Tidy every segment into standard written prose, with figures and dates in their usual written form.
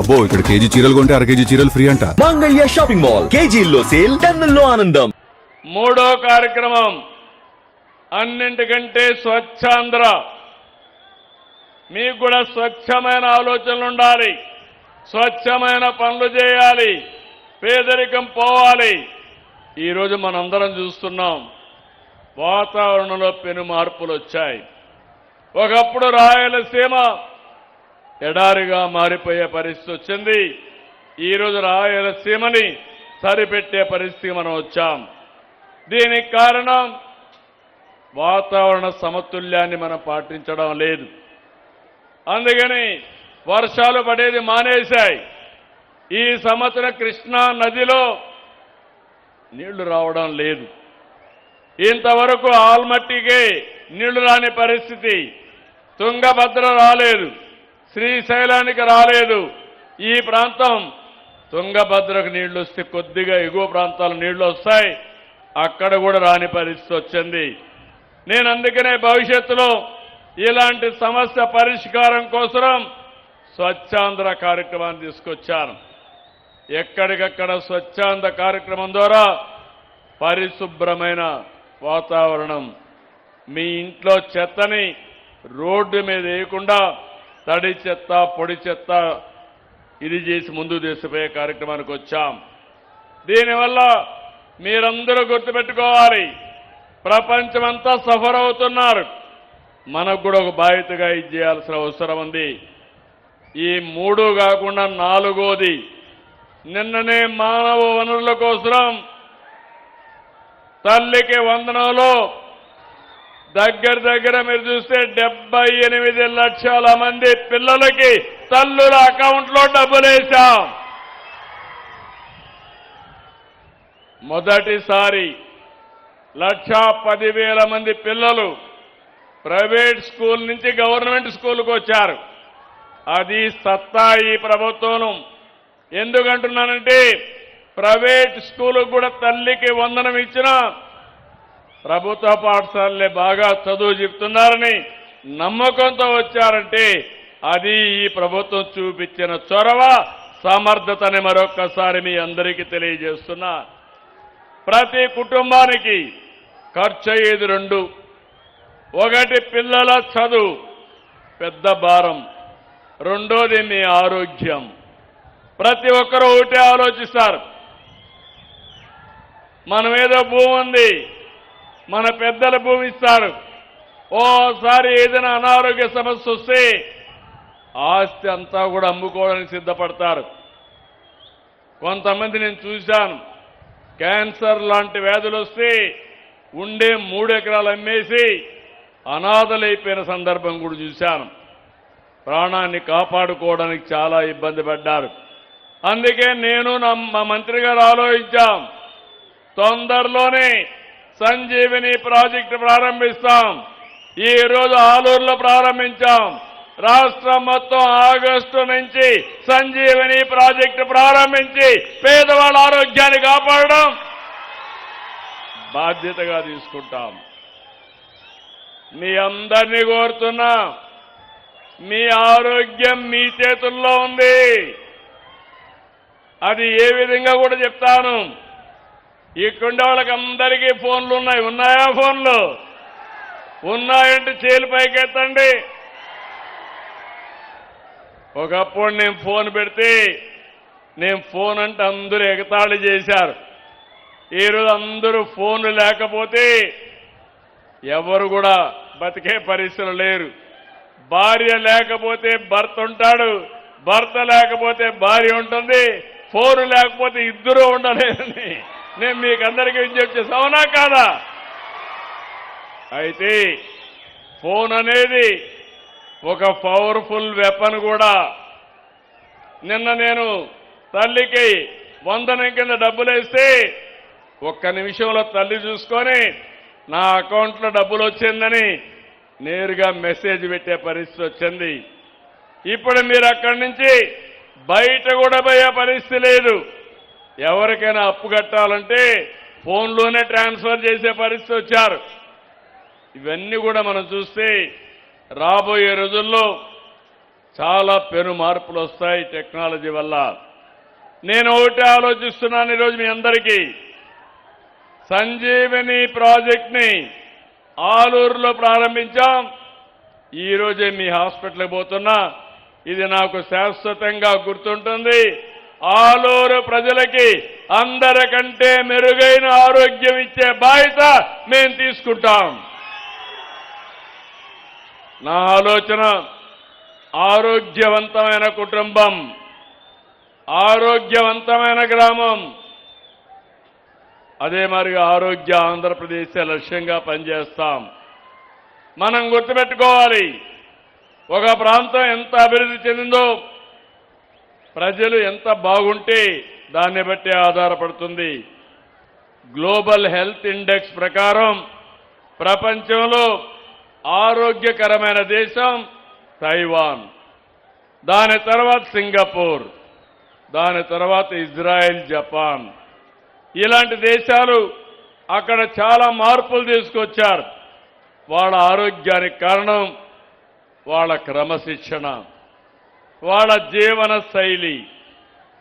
అబ్బో ఇక్కడ కేజీ చీరలు కొంటే అర కేజీ చీరలు ఫ్రీ అంట. మంగళ్య షాపింగ్ మాల్, కేజీల్లో సేల్, టన్నుల్లో ఆనందం. మూడో కార్యక్రమం అన్నింటికంటే స్వచ్ఛాంధ్ర. మీకు కూడా స్వచ్ఛమైన ఆలోచనలు ఉండాలి, స్వచ్ఛమైన పనులు చేయాలి, పేదరికం పోవాలి. ఈరోజు మనందరం చూస్తున్నాం, వాతావరణంలో పెను మార్పులు వచ్చాయి. ఒకప్పుడు రాయలసీమ ఎడారిగా మారిపోయే పరిస్థితి వచ్చింది. ఈరోజు రాయలసీమని సరిపెట్టే పరిస్థితి మనం వచ్చాం. దీనికి కారణం వాతావరణ సమతుల్యాన్ని మనం పాటించడం లేదు. అందుకని వర్షాలు పడేది మానేశాయి. ఈ సంవత్సరం కృష్ణా నదిలో నీళ్లు రావడం లేదు. ఇంతవరకు ఆల్మట్టికే నీళ్లు రాని పరిస్థితి. తుంగభద్ర రాలేదు, శ్రీశైలానికి రాలేదు. ఈ ప్రాంతం తుంగభద్రకు నీళ్లు వస్తే కొద్దిగా ఎగువ ప్రాంతాల నీళ్లు వస్తాయి, అక్కడ కూడా రాని పరిస్థితి వచ్చింది. నేను అందుకనే భవిష్యత్తులో ఇలాంటి సమస్య పరిష్కారం కోసం స్వచ్ఛాంధ్ర కార్యక్రమాన్ని తీసుకొచ్చాను. ఎక్కడికక్కడ స్వచ్ఛాంధ్ర కార్యక్రమం ద్వారా పరిశుభ్రమైన వాతావరణం, మీ ఇంట్లో చెత్తని రోడ్డు మీద వేయకుండా తడి చెత్త పొడి చెత్త ఇది చేసి ముందుకు తీసుకుపోయే కార్యక్రమానికి వచ్చాం. దీనివల్ల మీరందరూ గుర్తుపెట్టుకోవాలి, ప్రపంచమంతా సఫర్ అవుతున్నారు, మనకు కూడా ఒక బాధ్యతగా ఇది చేయాల్సిన అవసరం ఉంది. ఈ మూడు కాకుండా నాలుగోది, నిన్ననే మానవ వనరుల కోసం తల్లికి వందనంలో దగ్గర మీరు చూస్తే 78 లక్షల మంది పిల్లలకి తల్లుల అకౌంట్లో డబ్బులు వేశాం. మొదటిసారి 1,10,000 మంది పిల్లలు ప్రైవేట్ స్కూల్ నుంచి గవర్నమెంట్ స్కూల్కి వచ్చారు. అది సత్తా ఈ ప్రభుత్వం. ఎందుకంటున్నానంటే ప్రైవేట్ స్కూలుకు కూడా తల్లికి వందనం ఇచ్చిన ప్రభుత్వ పాఠశాలలే బాగా చదువు చెప్తున్నారని నమ్మకంతో వచ్చారంటే అది ఈ ప్రభుత్వం చూపించిన చొరవ, సమర్థతని మరొక్కసారి మీ అందరికీ తెలియజేస్తున్నా. ప్రతి కుటుంబానికి ఖర్చు అయ్యేది రెండు. ఒకటి పిల్లల చదువు పెద్ద భారం, రెండోది మీ ఆరోగ్యం. ప్రతి ఒక్కరూ ఒకటే ఆలోచిస్తారు, మనం ఏదో భూమి ఉంది, మన పెద్దల భూమి ఇస్తారు, ఓసారి ఏదైనా అనారోగ్య సమస్య వస్తే ఆస్తి అంతా కూడా అమ్ముకోవడానికి సిద్ధపడతారు. కొంతమంది నేను చూశాను, క్యాన్సర్ లాంటి వ్యాధులు వస్తే ఉండే 3 ఎకరాలు అమ్మేసి అనాథలైపోయిన సందర్భం కూడా చూశాను. ప్రాణాన్ని కాపాడుకోవడానికి చాలా ఇబ్బంది పడ్డారు. అందుకే నేను మా మంత్రి గారు ఆలోచించాం, తొందరలోనే సంజీవిని ప్రాజెక్టు ప్రారంభిస్తాం. ఈ రోజు ఆలూరులో ప్రారంభించాం. రాష్ట్రం మొత్తం ఆగస్టు నుంచి సంజీవిని ప్రాజెక్టు ప్రారంభించి పేదవాళ్ళ ఆరోగ్యాన్ని కాపాడడం బాధ్యతగా తీసుకుంటాం. మీ అందరినీ కోరుతున్నా, మీ ఆరోగ్యం మీ చేతుల్లో ఉంది. అది ఏ విధంగా కూడా చెప్తాను. ఇక్కడుండే వాళ్ళకి అందరికీ ఫోన్లు ఉన్నాయి. ఉన్నాయా ఫోన్లు? ఉన్నాయంటే చేలు పైకెత్తండి. ఒకప్పుడు నేను ఫోన్ పెడితే నేను ఫోన్ అంటే అందరూ ఎగతాళి చేశారు. ఈరోజు అందరూ ఫోన్లు లేకపోతే ఎవరు కూడా బతికే పరిస్థితులు లేరు. భార్య లేకపోతే భర్త ఉంటాడు, భర్త లేకపోతే భార్య ఉంటుంది, ఫోన్ లేకపోతే ఇద్దరు ఉండలేదని నేను మీకు అందరికీ విజ్ఞప్తి చేస్తాను. అవునా కాదా? అయితే ఫోన్ అనేది ఒక పవర్ఫుల్ వెపన్ కూడా. నిన్న నేను తల్లికి వందనం కింద డబ్బులు వేస్తే ఒక్క నిమిషంలో తల్లి చూసుకొని నా అకౌంట్లో డబ్బులు వచ్చిందని నేరుగా మెసేజ్ పెట్టే పరిస్థితి వచ్చింది. ఇప్పుడు మీరు అక్కడి నుంచి బయట కూడా పోయే పరిస్థితి లేదు. ఎవరికైనా అప్పు కట్టాలంటే ఫోన్లోనే ట్రాన్స్ఫర్ చేసే పరిస్థితి వచ్చారు. ఇవన్నీ కూడా మనం చూస్తే రాబోయే రోజుల్లో చాలా పెను మార్పులు వస్తాయి టెక్నాలజీ వల్ల. నేను ఒకటే ఆలోచిస్తున్నాను ఈరోజు మీ అందరికీ. సంజీవని ప్రాజెక్ట్ని ఆలూరులో ప్రారంభించాం. ఈరోజే మీ హాస్పిటల్కి పోతున్నా. ఇది నాకు శాశ్వతంగా గుర్తుంటుంది. ఆలూరు ప్రజలకి అందరికంటే మెరుగైన ఆరోగ్యం ఇచ్చే బాధ్యత మేము తీసుకుంటాం. నా ఆలోచన ఆరోగ్యవంతమైన కుటుంబం, ఆరోగ్యవంతమైన గ్రామం, అదే మరిగా ఆరోగ్య ఆంధ్రప్రదేశ్ లక్ష్యంగా పనిచేస్తాం. మనం గుర్తుపెట్టుకోవాలి, ఒక ప్రాంతం ఎంత అభివృద్ధి చెందిందో ప్రజలు ఎంత బాగుంటే దాన్ని బట్టి ఆధారపడుతుంది. గ్లోబల్ హెల్త్ ఇండెక్స్ ప్రకారం ప్రపంచంలో ఆరోగ్యకరమైన దేశం తైవాన్, దాని తర్వాత సింగపూర్, దాని తర్వాత ఇజ్రాయెల్, జపాన్. ఇలాంటి దేశాలు అక్కడ చాలా మార్పులు తీసుకొచ్చారు. వాళ్ళ ఆరోగ్యానికి కారణం వాళ్ళ క్రమశిక్షణ, వాళ్ళ జీవన శైలి,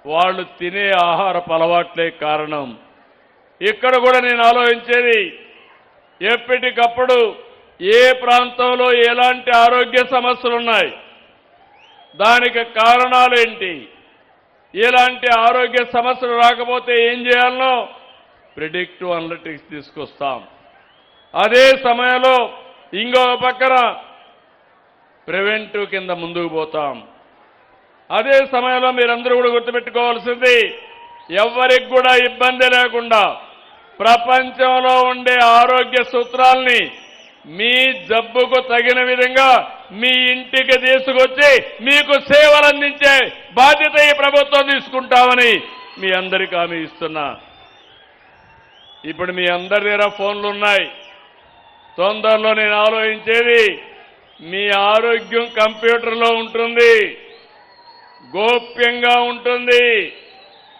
వాళ్ళు తినే ఆహారపు అలవాట్లే కారణం. ఇక్కడ కూడా నేను ఆలోచించేది, ఎప్పటికప్పుడు ఏ ప్రాంతంలో ఎలాంటి ఆరోగ్య సమస్యలు ఉన్నాయి, దానికి కారణాలేంటి, ఇలాంటి ఆరోగ్య సమస్యలు రాకపోతే ఏం చేయాలనో ప్రిడిక్టివ్ అనలిటిక్స్ తీసుకొస్తాం. అదే సమయంలో ఇంకొక పక్కన ప్రివెంటివ్ కింద ముందుకు పోతాం. అదే సమయంలో మీరందరూ కూడా గుర్తుపెట్టుకోవాల్సింది, ఎవరికి కూడా ఇబ్బంది లేకుండా ప్రపంచంలో ఉండే ఆరోగ్య సూత్రాల్ని మీ జబ్బుకు తగిన విధంగా మీ ఇంటికి తీసుకొచ్చి మీకు సేవలు అందించే బాధ్యత ఈ ప్రభుత్వం తీసుకుంటామని మీ అందరికీ హామీ ఇస్తున్నా. ఇప్పుడు మీ అందరి దగ్గర ఫోన్లు ఉన్నాయి. తొందరలో నేను ఆలోచించేది, మీ ఆరోగ్యం కంప్యూటర్లో ఉంటుంది, గోప్యంగా ఉంటుంది.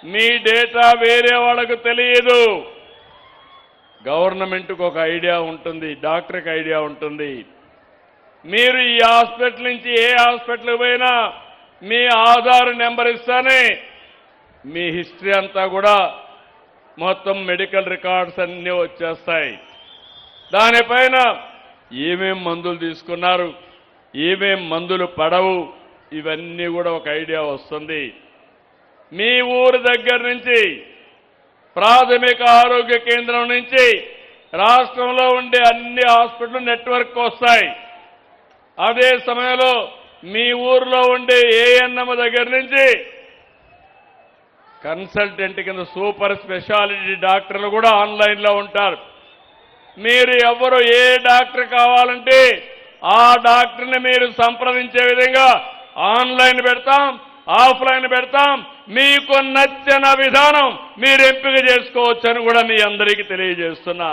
మీ డేటా వేరే వాళ్ళకు తెలియదు. గవర్నమెంట్కు ఒక ఐడియా ఉంటుంది, డాక్టర్కి ఐడియా ఉంటుంది. మీరు ఈ హాస్పిటల్ నుంచి ఏ హాస్పిటల్కి పోయినా మీ ఆధార్ నెంబర్ ఇస్తానే మీ హిస్టరీ అంతా కూడా మొత్తం మెడికల్ రికార్డ్స్ అన్నీ వచ్చేస్తాయి. దానిపైన ఏమేం మందులు తీసుకున్నారు, ఏమేం మందులు పడవు, ఇవన్నీ కూడా ఒక ఐడియా వస్తుంది. మీ ఊరు దగ్గర నుంచి, ప్రాథమిక ఆరోగ్య కేంద్రం నుంచి రాష్ట్రంలో ఉండే అన్ని హాస్పిటల్ నెట్వర్క్ వస్తాయి. అదే సమయంలో మీ ఊర్లో ఉండే ఏఎన్ఎం దగ్గర నుంచి కన్సల్టెంట్ కింద సూపర్ స్పెషాలిటీ డాక్టర్లు కూడా ఆన్లైన్లో ఉంటారు. మీరు ఎవరు ఏ డాక్టర్ కావాలంటే ఆ డాక్టర్ని మీరు సంప్రదించే విధంగా ఆన్లైన్ పెడతాం, ఆఫ్లైన్ పెడతాం. మీకు నచ్చిన విధానం మీరు ఎంపిక చేసుకోవచ్చని కూడా మీ అందరికీ తెలియజేస్తున్నా.